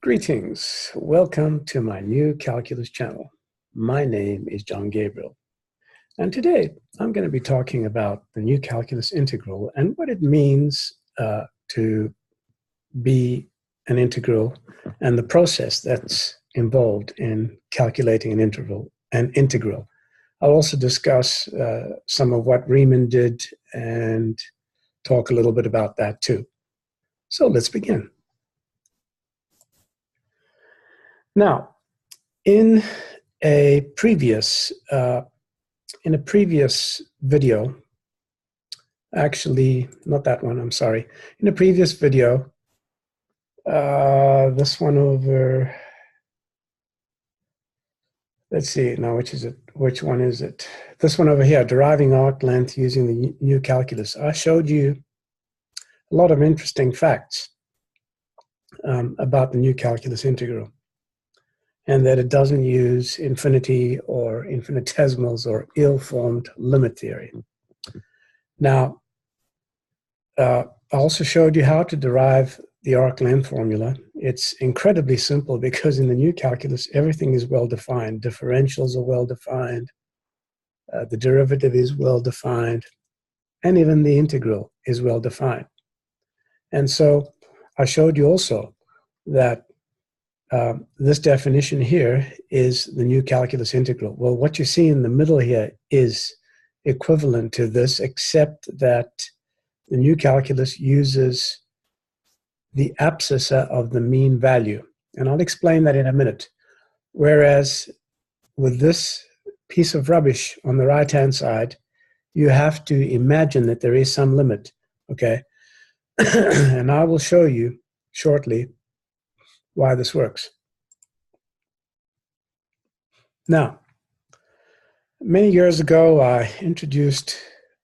Greetings. Welcome to my new calculus channel. My name is John Gabriel, and today I'm going to be talking about the new calculus integral and what it means to be an integral and the process that's involved in calculating an integral. I'll also discuss some of what Riemann did and talk a little bit about that too. So let's begin. Now, in a previous video, actually not that one, I'm sorry. In a previous video, this one over. Let's see now, which is it? Which one is it? This one over here, deriving arc length using the new calculus. I showed you a lot of interesting facts about the new calculus integral, and that it doesn't use infinity or infinitesimals or ill-formed limit theory. Now, I also showed you how to derive the arc length formula. It's incredibly simple because in the new calculus, everything is well-defined. Differentials are well-defined, the derivative is well-defined, and even the integral is well-defined. And so I showed you also that this definition here is the new calculus integral. Well, what you see in the middle here is equivalent to this, except that the new calculus uses the abscissa of the mean value. And I'll explain that in a minute. Whereas with this piece of rubbish on the right-hand side, you have to imagine that there is some limit, okay? And I will show you shortly why this works. Now, many years ago, I introduced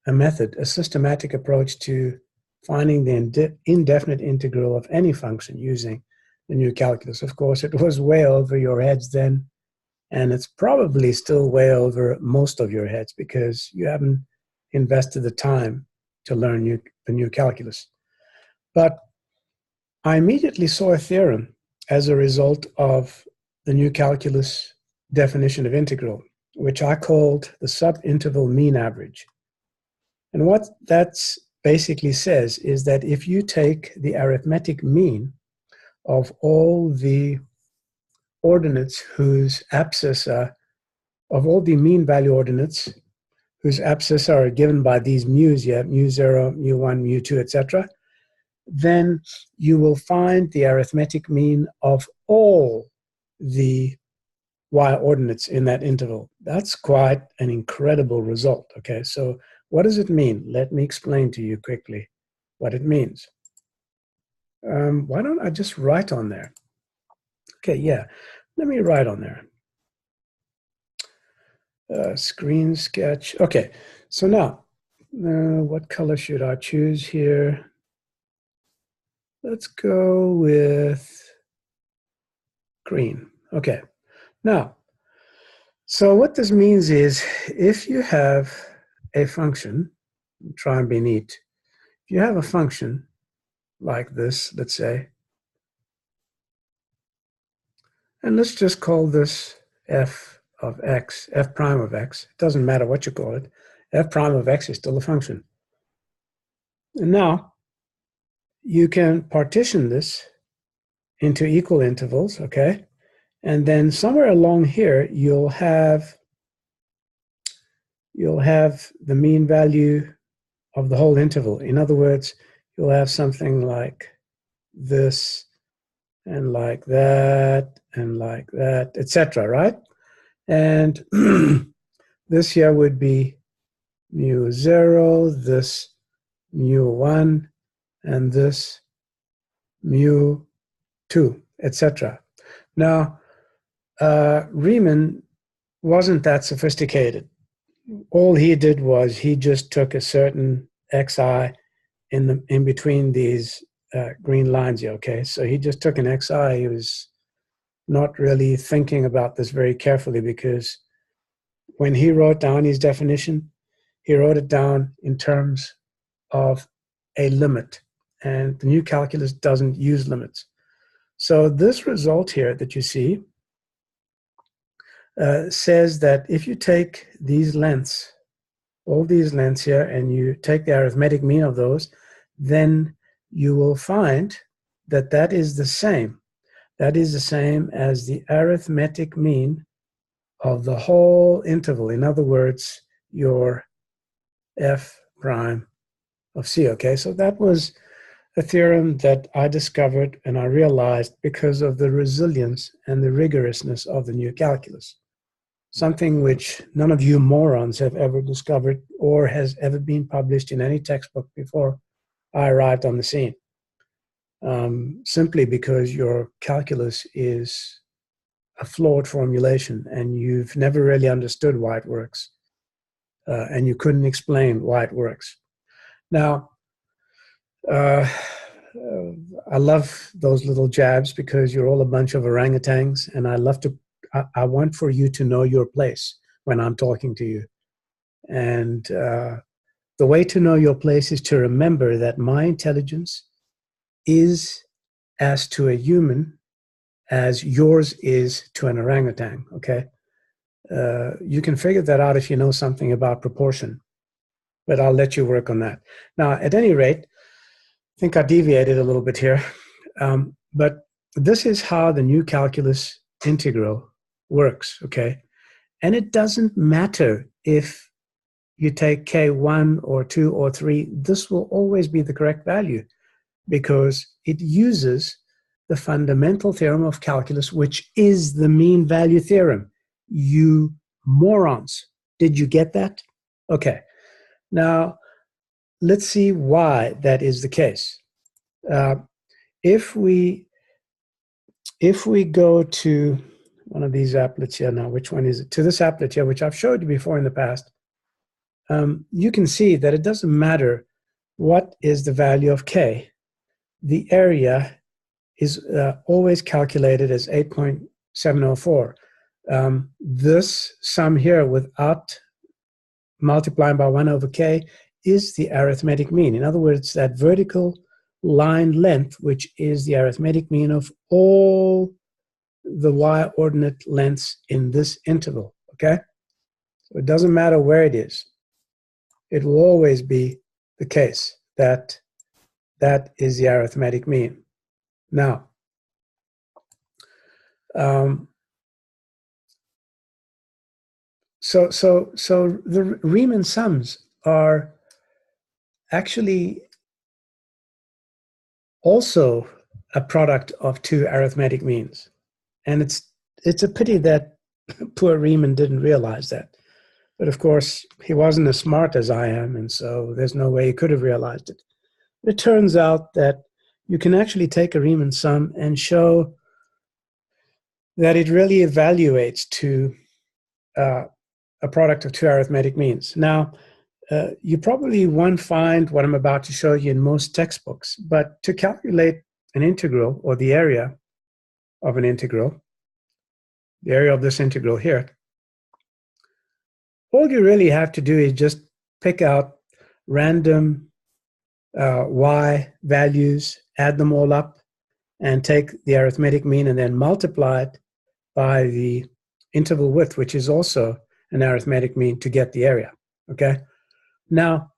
a method, a systematic approach to finding the indefinite integral of any function using the new calculus. Of course, it was way over your heads then, and it's probably still way over most of your heads because you haven't invested the time to learn the new calculus. But I immediately saw a theorem as a result of the new calculus definition of integral, which I called the subinterval mean average. And what that basically says is that if you take the arithmetic mean of all the ordinates whose abscissa, of all the mean value ordinates whose abscissa are given by these mu's, you have mu0, mu1, mu2, etc., then you will find the arithmetic mean of all the y ordinates in that interval. That's quite an incredible result, okay? So what does it mean? Let me explain to you quickly what it means. Why don't I just write on there? Okay, yeah, let me write on there. Screen sketch. Okay, so now, what color should I choose here? Let's go with green. Okay, now, so what this means is if you have a function, try and be neat. If you have a function like this, let's say, and let's just call this f of x, f prime of x. It doesn't matter what you call it. F prime of x is still a function. And now you can partition this into equal intervals, okay? And then somewhere along here, you'll have the mean value of the whole interval. In other words, you'll have something like this, and like that, etc., right? And this here would be mu0, this mu1, and this mu2, etc. Now, Riemann wasn't that sophisticated. All he did was he just took a certain xi in between these green lines here, okay? So he just took an xi. He was not really thinking about this very carefully because when he wrote down his definition, he wrote it down in terms of a limit. And the new calculus doesn't use limits. So this result here that you see says that if you take these lengths, all these lengths here, and you take the arithmetic mean of those, then you will find that that is the same. That is the same as the arithmetic mean of the whole interval. In other words, your f prime of c, okay? So that was a theorem that I discovered and I realized because of the resilience and the rigorousness of the new calculus. Something which none of you morons have ever discovered or has ever been published in any textbook before I arrived on the scene. Simply because your calculus is a flawed formulation and you've never really understood why it works. And you couldn't explain why it works. Now, I love those little jabs because you're all a bunch of orangutans, and I want for you to know your place when I'm talking to you. And the way to know your place is to remember that my intelligence is as to a human as yours is to an orangutan, okay? You can figure that out if you know something about proportion, but I'll let you work on that. Now, at any rate, I think I deviated a little bit here, but this is how the new calculus integral works, okay? And it doesn't matter if you take k1 or 2 or 3, this will always be the correct value because it uses the fundamental theorem of calculus, which is the mean value theorem. You morons, did you get that? Okay, now let's see why that is the case. If we go to one of these applets here now, which one is it? To this applet here, which I've showed you before in the past, you can see that it doesn't matter what is the value of k. The area is always calculated as 8.704. This sum here without multiplying by 1 over k is the arithmetic mean. In other words, that vertical line length, which is the arithmetic mean of all the y-ordinate lengths in this interval, okay? So it doesn't matter where it is. It will always be the case that that is the arithmetic mean. Now, so the Riemann sums are actually also a product of two arithmetic means. And it's a pity that poor Riemann didn't realize that. But of course, he wasn't as smart as I am, and so there's no way he could have realized it. But it turns out that you can actually take a Riemann sum and show that it really evaluates to a product of two arithmetic means. Now, you probably won't find what I'm about to show you in most textbooks, but to calculate an integral, or the area of an integral, the area of this integral here, all you really have to do is just pick out random y values, add them all up, and take the arithmetic mean and then multiply it by the interval width, which is also an arithmetic mean, to get the area, okay? Now,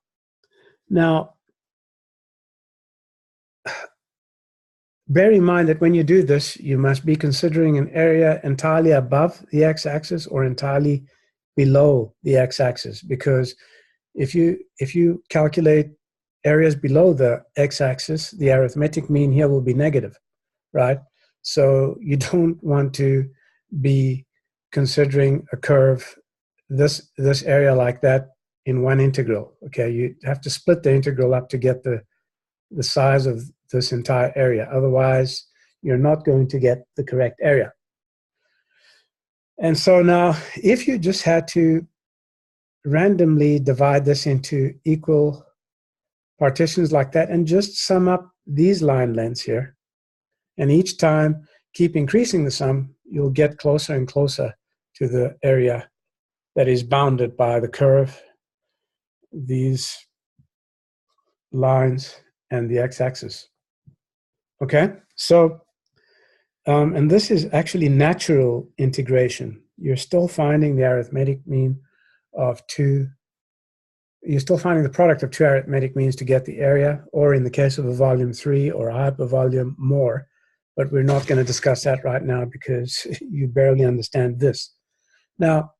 bear in mind that when you do this, you must be considering an area entirely above the x-axis or entirely below the x-axis, because if you calculate areas below the x-axis, the arithmetic mean here will be negative, right? So you don't want to be considering a curve this area like that in one integral, okay? You have to split the integral up to get the size of this entire area. Otherwise, you're not going to get the correct area. And so now, if you just had to randomly divide this into equal partitions like that and just sum up these line lengths here, and each time keep increasing the sum, you'll get closer and closer to the area that is bounded by the curve, these lines, and the x-axis. Okay, so And this is actually natural integration. You're still finding the arithmetic mean of two. You're still finding the product of two arithmetic means to get the area, or in the case of a volume 3 or a hypervolume, more. But we're not going to discuss that right now because you barely understand this. Now,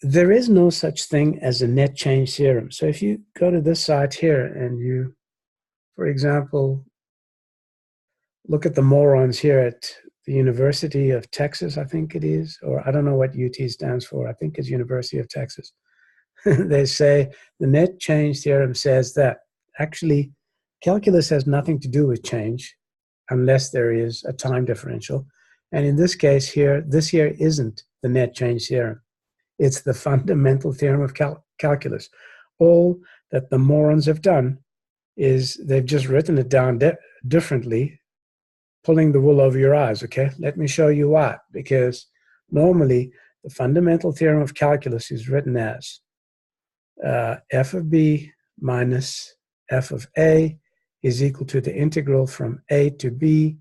there is no such thing as a net change theorem. So if you go to this site here and you, for example, look at the morons here at the University of Texas, I think it is, or I don't know what UT stands for. I think it's University of Texas. They say the net change theorem says that actually calculus has nothing to do with change unless there is a time differential. And in this case here, this here isn't the net change theorem. It's the fundamental theorem of calculus. All that the morons have done is they've just written it down differently, pulling the wool over your eyes, okay? Let me show you why. Because normally the fundamental theorem of calculus is written as f of b minus f of a is equal to the integral from a to b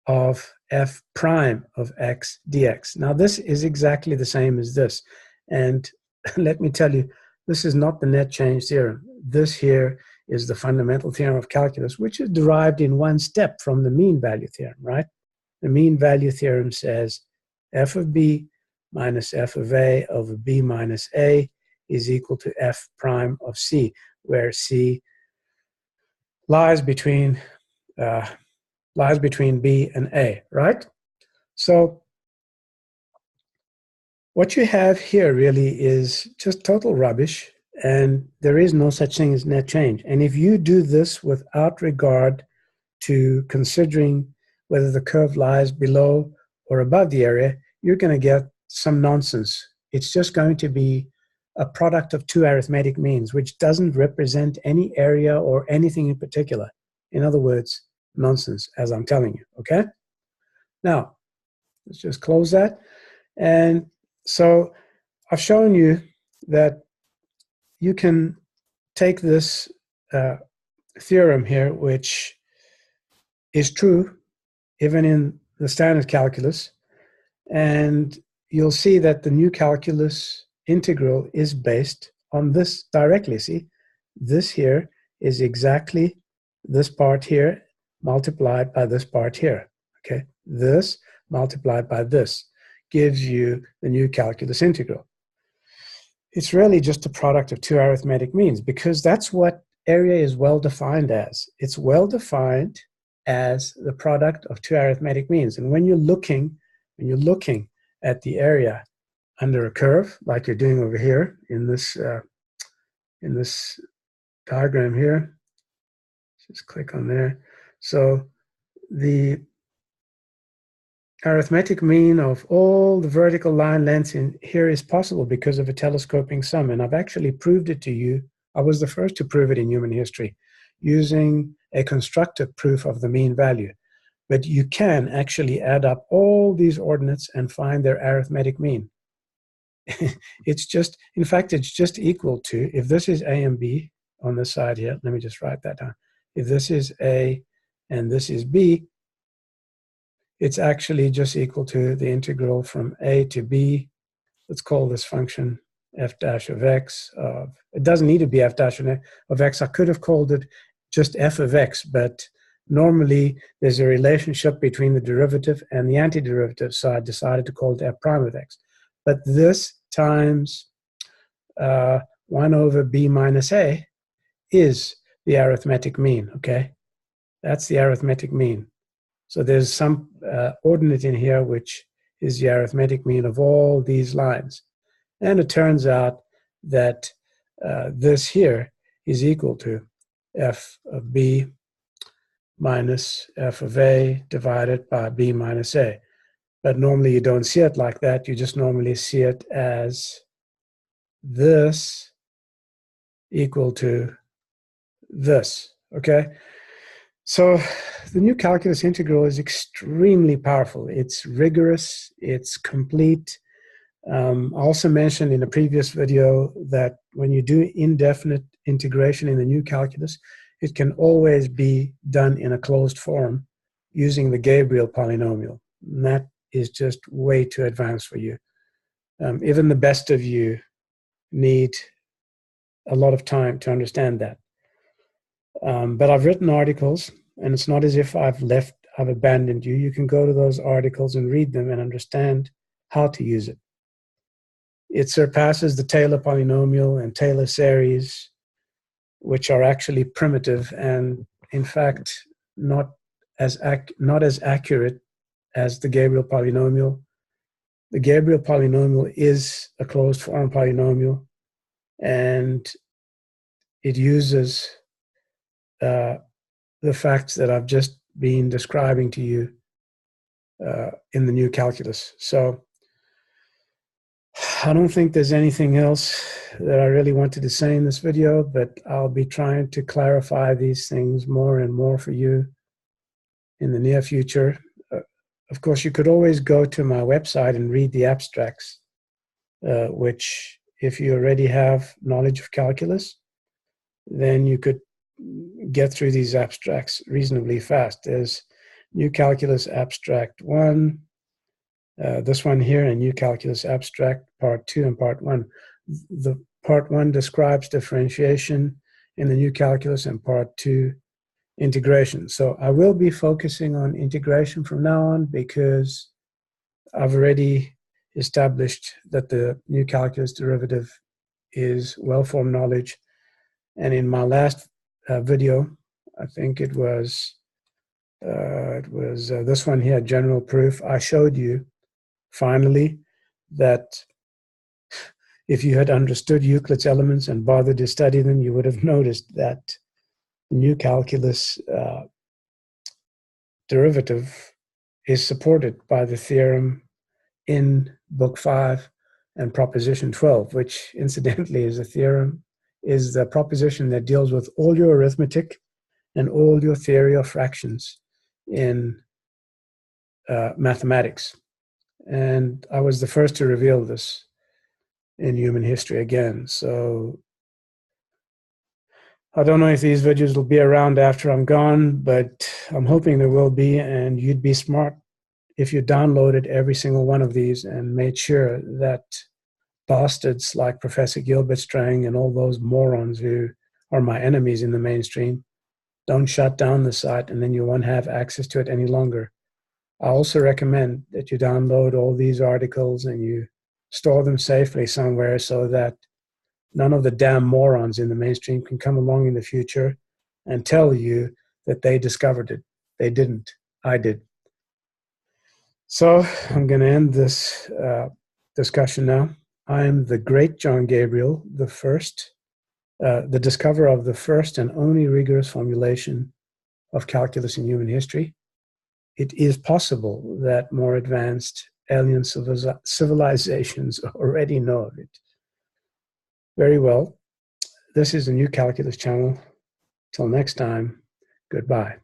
of f prime of x dx. Now this is exactly the same as this. And let me tell you, this is not the net change theorem. This here is the fundamental theorem of calculus, which is derived in one step from the mean value theorem, right? The mean value theorem says f of b minus f of a over b minus a is equal to f prime of c, where c lies between b and a, right? So what you have here really is just total rubbish, and there is no such thing as net change. And if you do this without regard to considering whether the curve lies below or above the area, you're going to get some nonsense. It's just going to be a product of two arithmetic means, which doesn't represent any area or anything in particular. In other words, nonsense, as I'm telling you, okay? Now, let's just close that. And so I've shown you that you can take this theorem here, which is true even in the standard calculus, and you'll see that the new calculus integral is based on this directly. See, this here is exactly this part here multiplied by this part here, okay? This multiplied by this gives you the new calculus integral. It's really just a product of two arithmetic means, because that's what area is well defined as. It's well defined as the product of two arithmetic means. And when you're looking at the area under a curve, like you're doing over here in this diagram here, just click on there. So the arithmetic mean of all the vertical line lengths in here is possible because of a telescoping sum, and I've actually proved it to you. I was the first to prove it in human history using a constructive proof of the mean value. But you can actually add up all these ordinates and find their arithmetic mean. It's just, in fact, it's just equal to, if this is a and b on this side here, let me just write that down. If this is a and this is b, it's actually just equal to the integral from a to b. Let's call this function f dash of x of, it doesn't need to be f dash of x. I could have called it just f of x, but normally there's a relationship between the derivative and the antiderivative, so I decided to call it f prime of x. But this times 1 over b minus a is the arithmetic mean, okay? That's the arithmetic mean. So there's some ordinate in here which is the arithmetic mean of all these lines. And it turns out that this here is equal to f of b minus f of a divided by b minus a. But normally you don't see it like that. You just normally see it as this equal to this, okay? So the new calculus integral is extremely powerful. It's rigorous, it's complete. I also mentioned in a previous video that when you do indefinite integration in the new calculus, it can always be done in a closed form. using the Gabriel polynomial. And that is just way too advanced for you. Even the best of you need a lot of time to understand that. But I've written articles, and it's not as if I've abandoned you. You can go to those articles and read them and understand how to use it. It surpasses the Taylor polynomial and Taylor series, which are actually primitive and, in fact, not as accurate as the Gabriel polynomial. The Gabriel polynomial is a closed form polynomial, and it uses the facts that I've just been describing to you in the new calculus. So I don't think there's anything else that I really wanted to say in this video, but I'll be trying to clarify these things more and more for you in the near future. Of course, you could always go to my website and read the abstracts, which, if you already have knowledge of calculus, then you could get through these abstracts reasonably fast. There's New Calculus Abstract 1, this one here, and New Calculus Abstract Part 2 and Part 1. The Part 1 describes differentiation in the New Calculus, and Part 2 integration. So I will be focusing on integration from now on, because I've already established that the New Calculus derivative is well-formed knowledge. And in my last video, I think it was this one here, general proof, I showed you finally that if you had understood Euclid's elements and bothered to study them, you would have noticed that the New Calculus derivative is supported by the theorem in Book 5 and Proposition 12, which incidentally is the proposition that deals with all your arithmetic and all your theory of fractions in mathematics. And I was the first to reveal this in human history again. So I don't know if these videos will be around after I'm gone, but I'm hoping there will be, and you'd be smart if you downloaded every single one of these and made sure that bastards like Professor Gilbert Strang and all those morons who are my enemies in the mainstream don't shut down the site, and then you won't have access to it any longer. I also recommend that you download all these articles and you store them safely somewhere so that none of the damn morons in the mainstream can come along in the future and tell you that they discovered it. They didn't. I did. So I'm going to end this discussion now. I am the great John Gabriel, the discoverer of the first and only rigorous formulation of calculus in human history. It is possible that more advanced alien civilizations already know of it. Very well. This is the New Calculus channel. Till next time, goodbye.